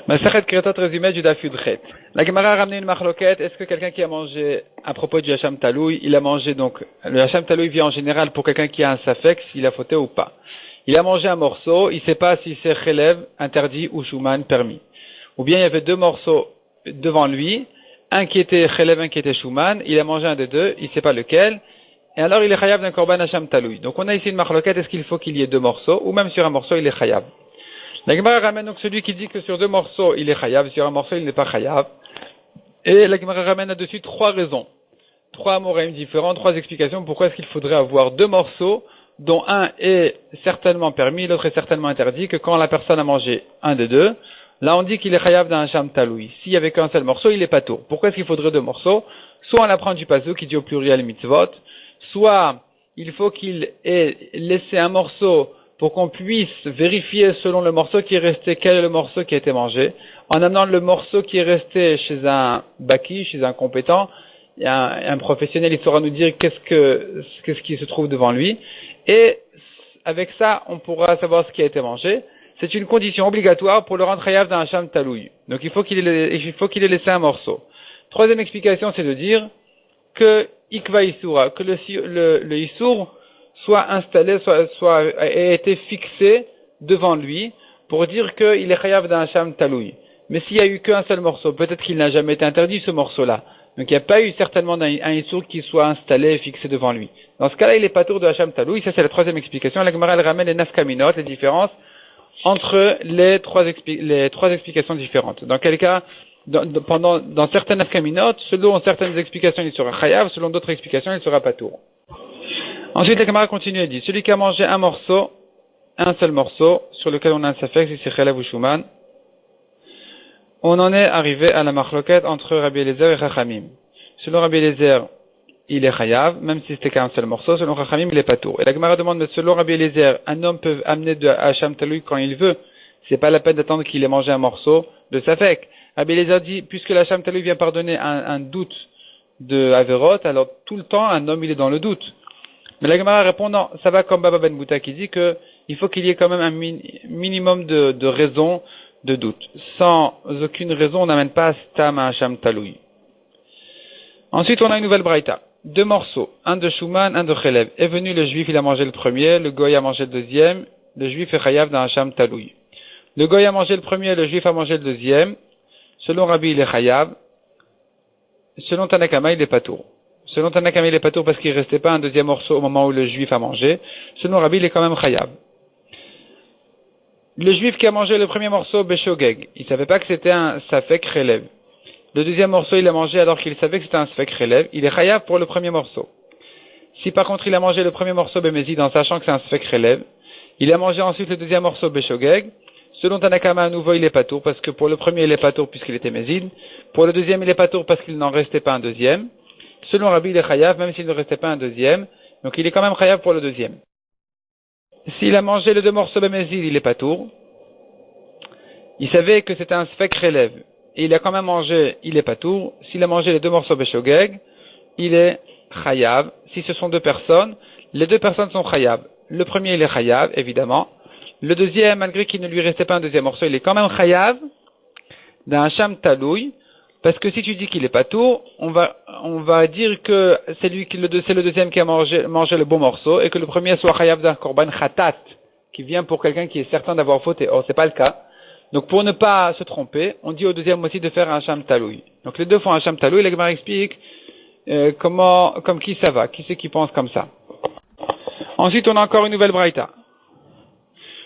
Masachet Kretot résumé du Daf Yudchet. La Gemara a ramené une marloquette. Est-ce que quelqu'un qui a mangé, à propos du Hacham Taloui, il a mangé donc, le Hacham Taloui vient en général pour quelqu'un qui a un safek, s'il a fauté ou pas. Il a mangé un morceau, il ne sait pas si c'est Chelev, interdit, ou Shuman, permis. Ou bien il y avait deux morceaux devant lui, un qui était Chelev, un qui était Shuman, il a mangé un des deux, il ne sait pas lequel, et alors il est Chayav d'un Korban Hacham Taloui. Donc on a ici une marloquette, est-ce qu'il faut qu'il y ait deux morceaux, ou même sur un morceau il est Chayav. La Gemara ramène donc celui qui dit que sur deux morceaux il est chayav, sur un morceau il n'est pas chayav. Et la Gemara ramène là-dessus trois raisons, trois amoraïm différents, trois explications pourquoi est-ce qu'il faudrait avoir deux morceaux dont un est certainement permis, l'autre est certainement interdit, que quand la personne a mangé un des deux, là on dit qu'il est chayav d'un hacham taloui. S'il y avait qu'un seul morceau, il est pas tour. Pourquoi est-ce qu'il faudrait deux morceaux? Soit on apprend du pasuk qui dit au pluriel mitzvot, soit il faut qu'il ait laissé un morceau pour qu'on puisse vérifier selon le morceau qui est resté quel est le morceau qui a été mangé. En amenant le morceau qui est resté chez un baki, chez un compétent, un professionnel, il saura nous dire qu'est-ce qui se trouve devant lui. Et avec ça, on pourra savoir ce qui a été mangé. C'est une condition obligatoire pour le rendre chayav d'un hacham taloui. Donc il faut qu'il ait laissé un morceau. Troisième explication, c'est de dire que ikva isura, que le isur soit installé, soit ait été fixé devant lui pour dire qu'il est chayav d'un hacham taloui. Mais s'il y a eu qu'un seul morceau, peut-être qu'il n'a jamais été interdit ce morceau-là. Donc il n'y a pas eu certainement un issour qui soit installé et fixé devant lui. Dans ce cas-là, il est pas tour de hacham taloui. Ça c'est la troisième explication. La Gemara elle ramène les nafkaminot, les différences entre les trois explications différentes. Dans quel cas, dans certaines nafkaminot, selon certaines explications, il sera chayav, selon d'autres explications, il sera pas tour. Ensuite, la Gemara continue et dit, celui qui a mangé un seul morceau, sur lequel on a un safek, si c'est Chelev ou Shuman, on en est arrivé à la marloquette entre Rabbi Eliezer et Chachamim. Selon Rabbi Eliezer, il est chayav, même si c'était qu'un seul morceau, selon Chachamim, il est pas tour. Et la Gemara demande, mais selon Rabbi Eliezer, un homme peut amener de Hacham Taloui quand il veut. C'est pas la peine d'attendre qu'il ait mangé un morceau de safek. Rabbi Eliezer dit, puisque le Hacham Taloui vient pardonner un doute de Averot, alors tout le temps, un homme, il est dans le doute. Mais la Gemara répond non, ça va comme Baba Ben Bouta qui dit que il faut qu'il y ait quand même un minimum de raison de doute. Sans aucune raison, on n'amène pas Stam à Hacham Taloui. Ensuite, on a une nouvelle braïta. Deux morceaux, un de Shuman, un de Chelev. Est venu le juif, il a mangé le premier, le goy a mangé le deuxième, le juif est chayav dans Hacham Taloui. Le goy a mangé le premier, le juif a mangé le deuxième. Selon Rabbi, il est chayav. Selon Tanakama, il est patour. Selon Tanakama, il est patour parce qu'il ne restait pas un deuxième morceau au moment où le juif a mangé. Selon Rabbi, il est quand même chayav. Le juif qui a mangé le premier morceau, Beshogeg, il ne savait pas que c'était un safek chelev. Le deuxième morceau, il a mangé alors qu'il savait que c'était un safek chelev. Il est chayav pour le premier morceau. Si par contre il a mangé le premier morceau Bemezid en sachant que c'est un safek chelev, il a mangé ensuite le deuxième morceau Beshogeg. Selon Tanakama, à nouveau, il est patour parce que pour le premier, il est patour puisqu'il était Mezid. Pour le deuxième, il est patour parce qu'il n'en restait pas un deuxième. Selon Rabbi, il est chayav, même s'il ne restait pas un deuxième. Donc il est quand même chayav pour le deuxième. S'il a mangé les deux morceaux Bemezid, il est patour. Il savait que c'était un sfek relève. Et il a quand même mangé, il est patour. S'il a mangé les deux morceaux Beshogeg, il est chayav. Si ce sont deux personnes, les deux personnes sont chayav. Le premier, il est chayav, évidemment. Le deuxième, malgré qu'il ne lui restait pas un deuxième morceau, il est quand même chayav d'un hacham taloui. Parce que si tu dis qu'il est patour, on va dire que c'est le deuxième qui a mangé le bon morceau et que le premier soit chayav d'un korban khatat, qui vient pour quelqu'un qui est certain d'avoir fauté. Or, c'est pas le cas. Donc, pour ne pas se tromper, on dit au deuxième aussi de faire un hacham taloui. Donc, les deux font un hacham taloui. La Gemara explique, comme qui ça va, qui c'est qui pense comme ça. Ensuite, on a encore une nouvelle braïta.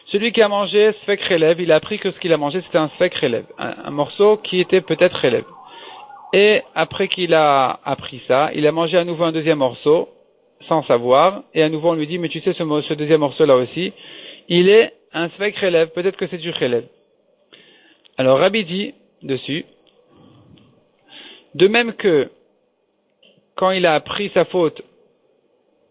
Celui qui a mangé sfek chelev, il a appris que ce qu'il a mangé c'était un sfek chelev, un morceau qui était peut-être chelev. Et après qu'il a appris ça, il a mangé à nouveau un deuxième morceau, sans savoir, et à nouveau on lui dit, mais tu sais ce deuxième morceau là aussi, il est un sfek chelev, peut-être que c'est du chelev. Alors Rabbi dit dessus, de même que quand il a appris sa faute,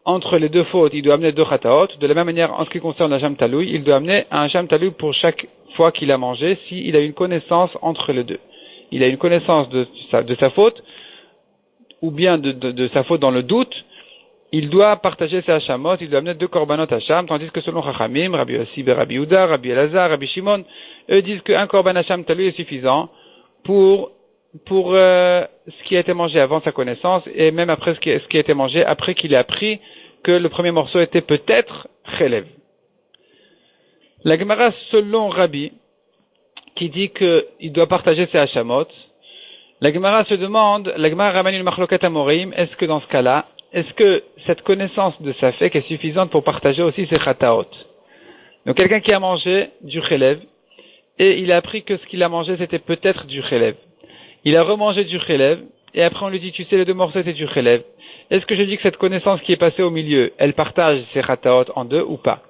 entre les deux fautes, il doit amener deux chataot. De la même manière, en ce qui concerne la hacham taloui, il doit amener un hacham taloui pour chaque fois qu'il a mangé, s'il a une connaissance entre les deux. Il a une connaissance de sa faute, ou bien de sa faute dans le doute, il doit partager ses hachamot, il doit amener 2 korbanot hacham, tandis que selon Chachamim, Rabbi Yossi, Rabbi Yehuda, Rabbi Elazar, Rabbi Shimon, eux disent qu'un korban hacham talui est suffisant pour ce qui a été mangé avant sa connaissance et même après ce qui a été mangé après qu'il ait appris que le premier morceau était peut-être chelev. La Gemara selon Rabbi qui dit qu'il doit partager ses hachamot, la Gemara se demande, la Gemara ramène une machloket amorim, est-ce que dans ce cas-là, est-ce que cette connaissance de safek est suffisante pour partager aussi ses chataot? Donc quelqu'un qui a mangé du chelev et il a appris que ce qu'il a mangé c'était peut-être du chelev. Il a remangé du chelev, et après on lui dit, tu sais, les 2 morceaux étaient du chelev. Est-ce que je dis que cette connaissance qui est passée au milieu, elle partage ses chataot en 2 ou pas?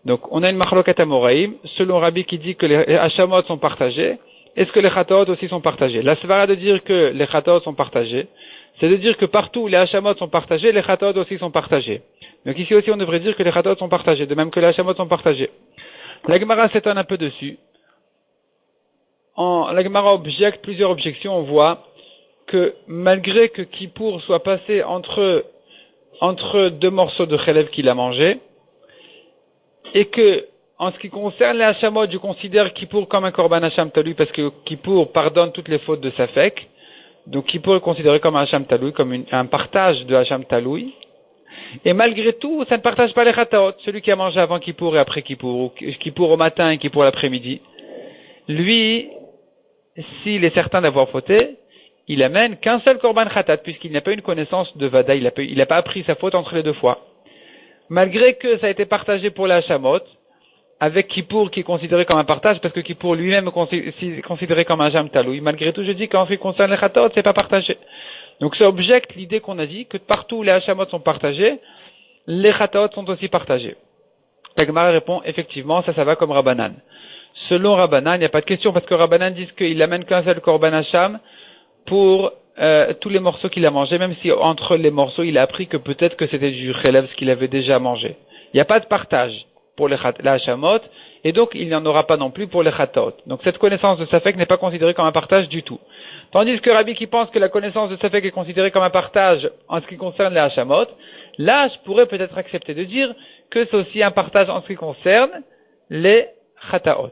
Donc, on a une machlokat amoraïm, selon Rabbi qui dit que les hachamot sont partagés, est-ce que les chataot aussi sont partagés? La svara de dire que les chataot sont partagés, c'est de dire que partout où les hachamot sont partagés, les chataot aussi sont partagés. Donc ici aussi on devrait dire que les chataot sont partagés, de même que les hachamot sont partagés. La Gemara s'étonne un peu dessus. La Gemara objecte plusieurs objections. On voit que malgré que Kippour soit passé entre 2 morceaux de chelev qu'il a mangé, et que en ce qui concerne les hachamot, je considère Kippour comme un korban hacham talui parce que Kippour pardonne toutes les fautes de Safek. Donc Kippour est considéré comme un hacham talui, comme un partage de hacham talui. Et malgré tout, ça ne partage pas les chataot. Celui qui a mangé avant Kippour et après Kippour, ou Kippour au matin et Kippour l'après-midi, lui, s'il est certain d'avoir fauté, il amène qu'un seul korban khatat, puisqu'il n'a pas une connaissance de vada, il n'a pas appris sa faute entre les 2 fois. Malgré que ça a été partagé pour la hachamot, avec Kippour qui est considéré comme un partage, parce que Kippour lui-même est considéré comme un hacham taloui, malgré tout je dis qu'en ce qui concerne les chataot, c'est pas partagé. Donc ça objecte l'idée qu'on a dit que partout où les hachamot sont partagés, les chataot sont aussi partagés. La Gemara répond effectivement, ça va comme Rabbanan. Selon Rabbanan, il n'y a pas de question, parce que Rabbanan dit qu'il amène qu'un seul korban hacham pour tous les morceaux qu'il a mangés, même si entre les morceaux il a appris que peut-être que c'était du chelev ce qu'il avait déjà mangé. Il n'y a pas de partage pour les hachamot, et donc il n'y en aura pas non plus pour les chataot. Donc cette connaissance de Safek n'est pas considérée comme un partage du tout. Tandis que Rabbi qui pense que la connaissance de Safek est considérée comme un partage en ce qui concerne les hachamot, là je pourrais peut-être accepter de dire que c'est aussi un partage en ce qui concerne les chataot.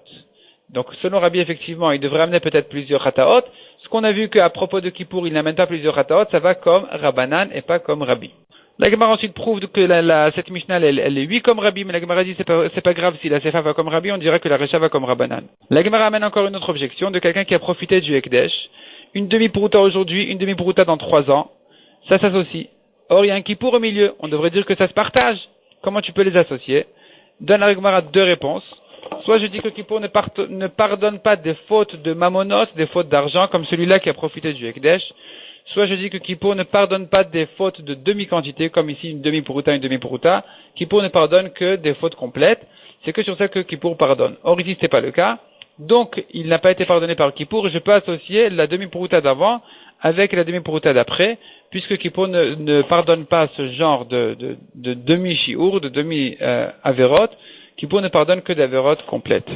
Donc selon Rabbi effectivement il devrait amener peut-être plusieurs chataot. Ce qu'on a vu qu'à propos de Kippour il n'amène pas plusieurs chataot, ça va comme Rabbanan et pas comme Rabbi. La Gemara ensuite prouve que cette Mishnah elle est 8 comme Rabbi, mais la Gemara dit c'est pas grave si la Sefa va comme Rabbi, on dirait que la Recha va comme Rabbanan. La Gemara amène encore une autre objection de quelqu'un qui a profité du Ekdesh, une demi-prouta aujourd'hui, une demi-prouta dans 3 ans, ça s'associe. Or il y a un Kippour au milieu, on devrait dire que ça se partage. Comment tu peux les associer? Donne la Gemara 2 réponses. Soit je dis que Kippour ne pardonne pas des fautes de mamonos, des fautes d'argent, comme celui-là qui a profité du Ekdesh. Soit je dis que Kippour ne pardonne pas des fautes de demi-quantité, comme ici une demi-prouta, une demi-prouta. Kippour ne pardonne que des fautes complètes. C'est que sur ça que Kippour pardonne. Or ici, ce n'est pas le cas. Donc, il n'a pas été pardonné par Kippour. Je peux associer la demi-prouta d'avant avec la demi-prouta d'après, puisque Kippour ne pardonne pas ce genre de demi-shiur, de demi-averot. Kippour ne pardonne que d'averot complètes.